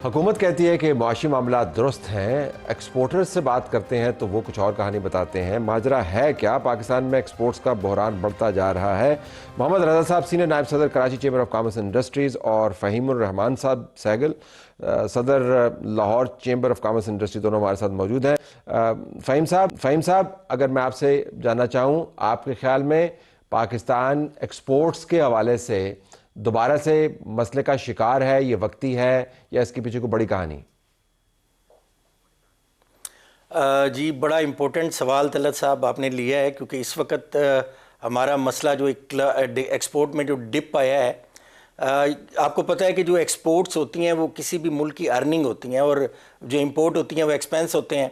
हुकूमत कहती है कि मुआशी मामला दुरुस्त हैं, एक्सपोर्टर से बात करते हैं तो वो कुछ और कहानी बताते हैं। माजरा है क्या? पाकिस्तान में एक्सपोर्ट्स का बहरान बढ़ता जा रहा है। मोहम्मद रजा साहब सीनियर नायब सदर Karachi chamber of commerce industries और फ़हीमुर रहमान साहब सहगल सदर Lahore chamber of commerce industry दोनों हमारे साथ मौजूद हैं। फ़हीम साहब, अगर मैं आपसे जानना चाहूँ, आपके ख्याल में पाकिस्तान एक्सपोर्ट्स के हवाले से दोबारा से मसले का शिकार है, ये वक्ती है या इसके पीछे कोई बड़ी कहानी? जी, बड़ा इम्पोर्टेंट सवाल तलत साहब आपने लिया है, क्योंकि इस वक्त हमारा मसला जो एक्सपोर्ट में जो डिप आया है, आपको पता है कि जो एक्सपोर्ट्स होती हैं वो किसी भी मुल्क की अर्निंग होती हैं और जो इंपोर्ट होती हैं वो एक्सपेंस होते हैं।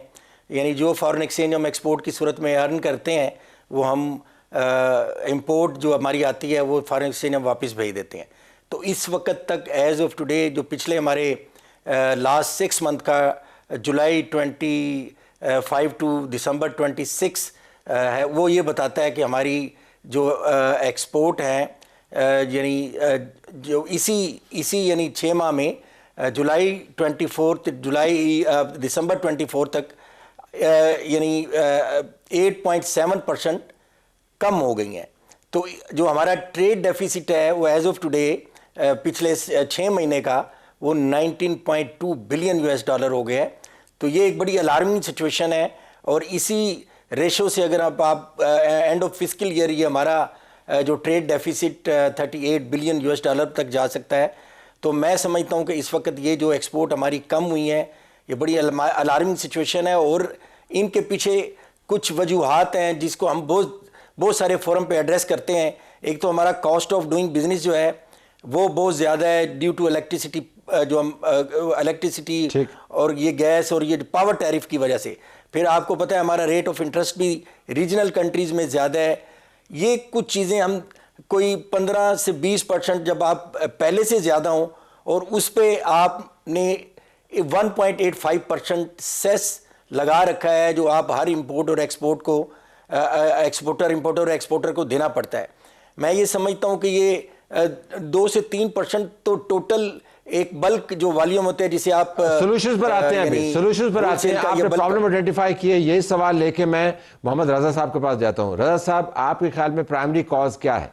यानी जो फॉरेन एक्सचेंज हम एक्सपोर्ट की सूरत में अर्न करते हैं वो हम इंपोर्ट जो हमारी आती है वो फॉरेन एक्सचेंज हम वापस भेज देते हैं। तो इस वक्त तक एज ऑफ टुडे जो पिछले हमारे लास्ट 6 मंथ का जुलाई 25 टू दिसंबर 26 है, वो ये बताता है कि हमारी जो एक्सपोर्ट हैं यानी जो इसी यानी 6 माह में जुलाई 24 दिसंबर 24 तक यानी 8.7% कम हो गई हैं। तो जो हमारा ट्रेड डेफिसिट है वो एज ऑफ टुडे पिछले 6 महीने का वो 19.2 बिलियन यूएस डॉलर हो गया है। तो ये एक बड़ी अलार्मिंग सिचुएशन है और इसी रेशो से अगर आप एंड ऑफ फिस्कल ईयर ये हमारा जो trade deficit 38 billion US dollar तक जा सकता है। तो मैं समझता हूँ कि इस वक्त ये जो एक्सपोर्ट हमारी कम हुई है ये बड़ी अलार्मिंग सिचुएशन है और इनके पीछे कुछ वजूहात हैं जिसको हम बहुत सारे फोरम पे एड्रेस करते हैं। एक तो हमारा कॉस्ट ऑफ डूइंग बिजनेस जो है वो बहुत ज़्यादा है ड्यू टू इलेक्ट्रिसिटी, जो हम इलेक्ट्रिसिटी और ये गैस और ये पावर टैरिफ की वजह से। फिर आपको पता है हमारा रेट ऑफ इंटरेस्ट भी रीजनल कंट्रीज़ में ज़्यादा है। ये कुछ चीज़ें हम कोई 15 से 20% जब आप पहले से ज़्यादा हों और उस पर आपने 1.85% सेस लगा रखा है जो आप हर इंपोर्ट और एक्सपोर्ट को एक्सपोर्टर को देना पड़ता है। मैं ये समझता हूँ कि ये 2 से 3% तो टोटल एक बल्क जो वॉल्यूम होते हैं जिसे आप सॉल्यूशंस पर आते हैं। सॉल्यूशंस पर आते हैं। आपने प्रॉब्लम आइडेंटिफाई किए, यही सवाल लेके मैं मोहम्मद रजा साहब के पास जाता हूँ। रजा साहब, आपके ख्याल में प्राइमरी कॉज क्या है?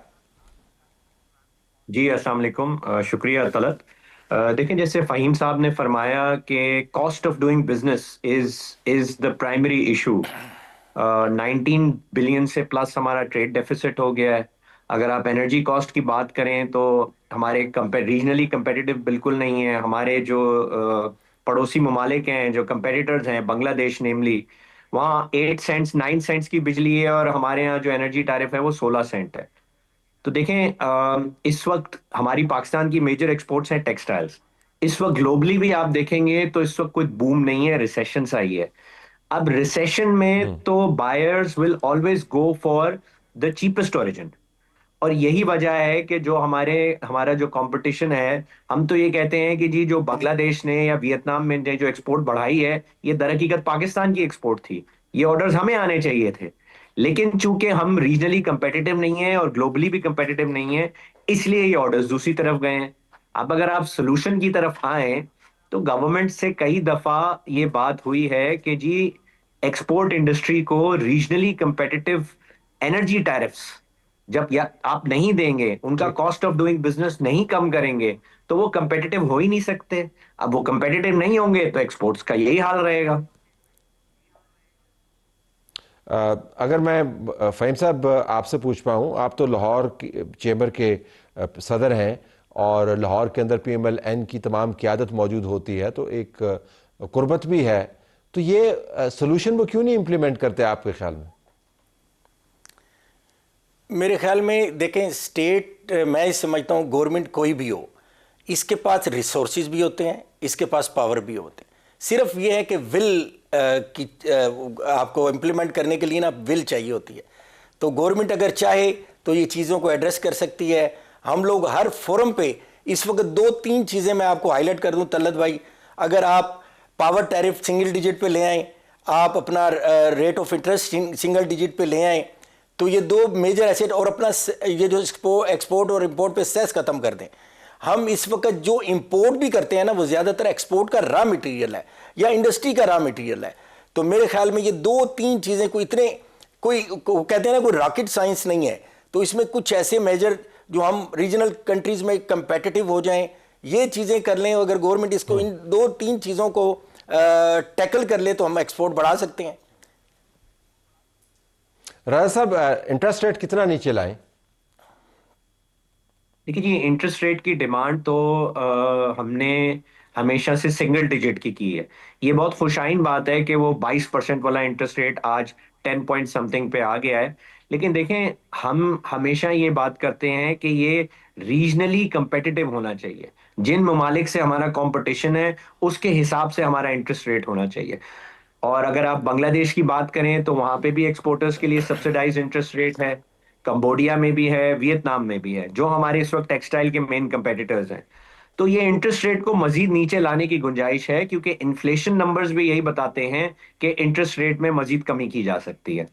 जी, अस्सलाम वालेकुम, शुक्रिया तलत। देखिए, जैसे फ़हीम साहब ने फरमाया कि cost of doing business is the primary issue. 19 billion से प्लस हमारा ट्रेड डेफिसिट हो गया है। अगर आप एनर्जी कॉस्ट की बात करें तो हमारे रीजनली कंपेटिटिव बिल्कुल नहीं है। हमारे जो पड़ोसी ममालिक हैं, जो कंपेटिटर्स हैं, बांग्लादेश नेमली, वहाँ 8 सेंट्स 9 सेंट्स की बिजली है और हमारे यहाँ जो एनर्जी टैरिफ है वो 16 सेंट है। तो देखें, इस वक्त हमारी पाकिस्तान की मेजर एक्सपोर्ट्स हैं टेक्सटाइल्स। इस वक्त ग्लोबली भी आप देखेंगे तो इस वक्त कोई बूम नहीं है, रिसेशन आई है। अब रिसेशन में तो buyers will always go for the cheapest origin, और यही वजह है कि जो हमारा जो कंपटीशन है, हम तो ये कहते हैं कि जी जो बांग्लादेश ने या वियतनाम में ने जो एक्सपोर्ट बढ़ाई है ये दर हकीकत पाकिस्तान की एक्सपोर्ट थी। ये ऑर्डर्स हमें आने चाहिए थे, लेकिन चूंकि हम रीजनली कंपेटिटिव नहीं है और ग्लोबली भी कंपेटिटिव नहीं है, इसलिए ये ऑर्डर्स दूसरी तरफ गए हैं। अब अगर आप सोल्यूशन की तरफ आए तो गवर्नमेंट से कई दफा ये बात हुई है कि जी एक्सपोर्ट इंडस्ट्री को रीजनली कंपेटिटिव एनर्जी टैरिफ्स जब या आप नहीं देंगे, उनका कॉस्ट ऑफ डूइंग बिजनेस नहीं कम करेंगे, तो वो कंपेटिटिव हो ही नहीं सकते। अब वो कंपेटिटिव नहीं होंगे तो एक्सपोर्ट्स का यही हाल रहेगा। अगर मैं फ़हीम साहब आपसे पूछ पाऊँ, आप तो लाहौर चैम्बर के सदर हैं और लाहौर के अंदर PMLN की तमाम क़यादत मौजूद होती है, तो एक कुर्बत भी है। तो ये सोल्यूशन वो क्यों नहीं इम्प्लीमेंट करते आपके ख्याल में? मेरे ख्याल में देखें, स्टेट मैं समझता हूँ गवर्नमेंट कोई भी हो, इसके पास रिसोर्सेज भी होते हैं, इसके पास पावर भी होते हैं। सिर्फ ये है कि विल की आपको इम्प्लीमेंट करने के लिए ना विल चाहिए होती है। तो गवर्नमेंट अगर चाहे तो ये चीज़ों को एड्रेस कर सकती है। हम लोग हर फोरम पे इस वक्त 2-3 चीज़ें मैं आपको हाईलाइट कर दूं तल्लत भाई। अगर आप पावर टैरिफ सिंगल डिजिट पे ले आएँ, आप अपना rate of interest single digit पे ले आएँ, तो ये 2 मेजर एसेट और अपना ये जो एक्सपोर्ट और इंपोर्ट पे सेस ख़त्म कर दें। हम इस वक्त जो इंपोर्ट भी करते हैं ना, वो ज़्यादातर एक्सपोर्ट का रॉ मटेरियल है या इंडस्ट्री का रॉ मटेरियल है। तो मेरे ख्याल में ये दो तीन चीज़ें कोई कहते हैं ना, कोई रॉकेट साइंस नहीं है। तो इसमें कुछ ऐसे मेजर जो हम रीजनल कंट्रीज में कंपेटिटिव हो जाएं, ये चीज़ें कर लें, अगर गवर्नमेंट इसको इन दो तीन चीज़ों को टैकल कर ले तो हम एक्सपोर्ट बढ़ा सकते हैं। राजा साहब, इंटरेस्ट रेट कितना नीचे लाएं? देखिए जी, इंटरेस्ट रेट की डिमांड तो हमने हमेशा से सिंगल डिजिट की है। ये बहुत खुशाइन बात है कि वो 22% वाला इंटरेस्ट रेट आज 10 पॉइंट समथिंग पे आ गया है। लेकिन देखें, हम हमेशा ये बात करते हैं कि ये रीजनली competitive होना चाहिए। जिन ममालिक से हमारा कंपटीशन है उसके हिसाब से हमारा इंटरेस्ट रेट होना चाहिए। और अगर आप बांग्लादेश की बात करें तो वहां पे भी एक्सपोर्टर्स के लिए सब्सिडाइज इंटरेस्ट रेट है, कंबोडिया में भी है, वियतनाम में भी है, जो हमारे इस वक्त टेक्सटाइल के मेन कंपेटिटर्स हैं। तो ये इंटरेस्ट रेट को मजीद नीचे लाने की गुंजाइश है, क्योंकि इन्फ्लेशन नंबर्स भी यही बताते हैं कि इंटरेस्ट रेट में मजीद कमी की जा सकती है।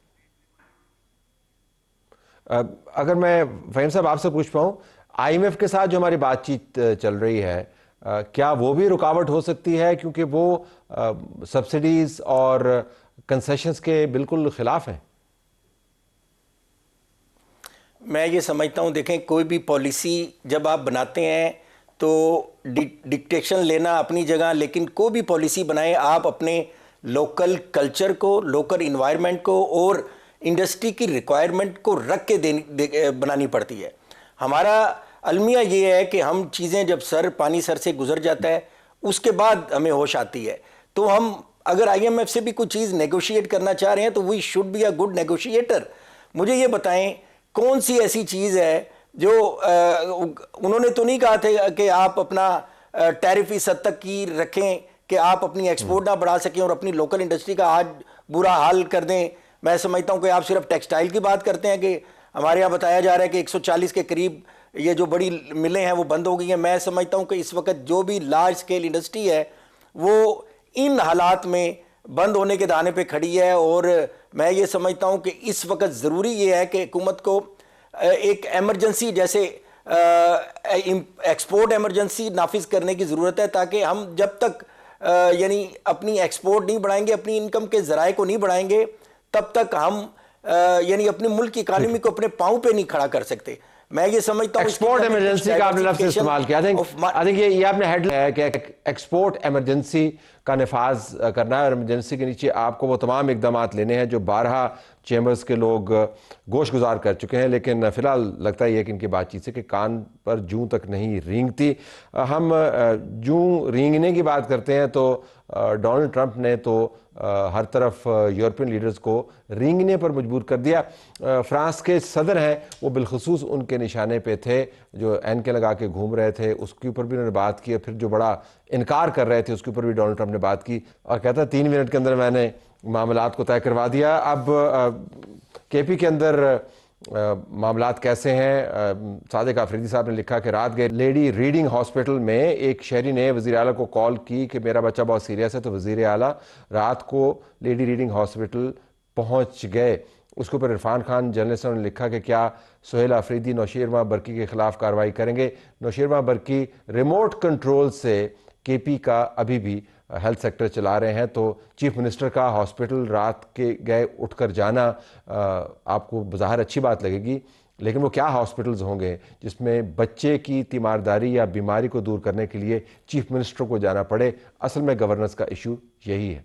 अगर मैं फहीम साहब आपसे पूछ पाऊँ, आईएमएफ के साथ जो हमारी बातचीत चल रही है, क्या वो भी रुकावट हो सकती है, क्योंकि वो सब्सिडीज और कंसेशंस के बिल्कुल खिलाफ हैं? मैं ये समझता हूँ, देखें, कोई भी पॉलिसी जब आप बनाते हैं तो डिक्टेशन लेना अपनी जगह, लेकिन कोई भी पॉलिसी बनाए आप अपने लोकल कल्चर को, लोकल इन्वायरमेंट को और इंडस्ट्री की रिक्वायरमेंट को रख के बनानी पड़ती है। हमारा अलमिया ये है कि हम चीज़ें जब पानी सर से गुजर जाता है उसके बाद हमें होश आती है। तो हम अगर आईएमएफ से भी कुछ चीज़ नेगोशिएट करना चाह रहे हैं तो we should be a good negotiator. मुझे ये बताएं, कौन सी ऐसी चीज़ है जो उन्होंने तो नहीं कहा था कि आप अपना टैरिफ इस हद तक की रखें कि आप अपनी एक्सपोर्ट ना बढ़ा सकें और अपनी लोकल इंडस्ट्री का आज बुरा हाल कर दें। मैं समझता हूं कि आप सिर्फ टेक्सटाइल की बात करते हैं कि हमारे यहाँ बताया जा रहा है कि 140 के करीब ये जो बड़ी मिलें हैं वो बंद हो गई हैं। मैं समझता हूं कि इस वक्त जो भी लार्ज स्केल इंडस्ट्री है वो इन हालात में बंद होने के दाने पे खड़ी है। और मैं ये समझता हूं कि इस वक्त ज़रूरी ये है कि हुकूमत को एक एमरजेंसी जैसे एक्सपोर्ट एमरजेंसी नाफिज करने की ज़रूरत है, ताकि हम जब तक यानी अपनी एक्सपोर्ट नहीं बढ़ाएंगे, अपनी इनकम के ज़राए को नहीं बढ़ाएंगे, तब तक हम यानी अपने मुल्क की इकानमी को अपने पाँव पे नहीं खड़ा कर सकते। मैं ये समझता हूँ एक्सपोर्ट इमरजेंसी का आपने लफ्ज़ इस्तेमाल किया। आई थिंक ये आपने हेडलाइन है कि एक्सपोर्ट इमरजेंसी का नफाज करना है और इमरजेंसी के नीचे आपको वो तमाम इकदाम लेने हैं जो 12 चैम्बर्स के लोग गोश गुजार कर चुके हैं। लेकिन फ़िलहाल लगता है कि इनकी बातचीत से कि कान पर जूं तक नहीं रेंगती। हम जूं रेंगने की बात करते हैं तो डोनाल्ड ट्रंप ने तो हर तरफ यूरोपियन लीडर्स को रेंगने पर मजबूर कर दिया। फ्रांस के सदर हैं, वो बिलखसूस उनके निशाने पे थे, जो एनके लगा के घूम रहे थे, उसके ऊपर भी उन्होंने बात की। फिर जो बड़ा इनकार कर रहे थे उसके ऊपर भी डोनाल्ड ट्रंप ने बात की और कहता 3 मिनट के अंदर मैंने मामलात को तय करवा दिया। अब केपी के अंदर मामलात कैसे हैं? सादिक आफरीदी साहब ने लिखा कि रात गए लेडी रीडिंग हॉस्पिटल में एक शहरी ने वज़ीर आला को कॉल की कि मेरा बच्चा बहुत सीरियस है, तो वज़ीर आला रात को लेडी रीडिंग हॉस्पिटल पहुंच गए। उसके ऊपर इरफान खान जर्नलिस्ट ने लिखा कि क्या सुहेल आफरीदी नौशेरवां बरकी के खिलाफ कार्रवाई करेंगे? नौशेरवां बरकी रिमोट कंट्रोल से केपी का अभी भी हेल्थ सेक्टर चला रहे हैं। तो चीफ मिनिस्टर का हॉस्पिटल रात के गए उठकर जाना आपको बज़ाहिर अच्छी बात लगेगी, लेकिन वो क्या हॉस्पिटल्स होंगे जिसमें बच्चे की तीमारदारी या बीमारी को दूर करने के लिए चीफ मिनिस्टर को जाना पड़े? असल में गवर्नेंस का इशू यही है।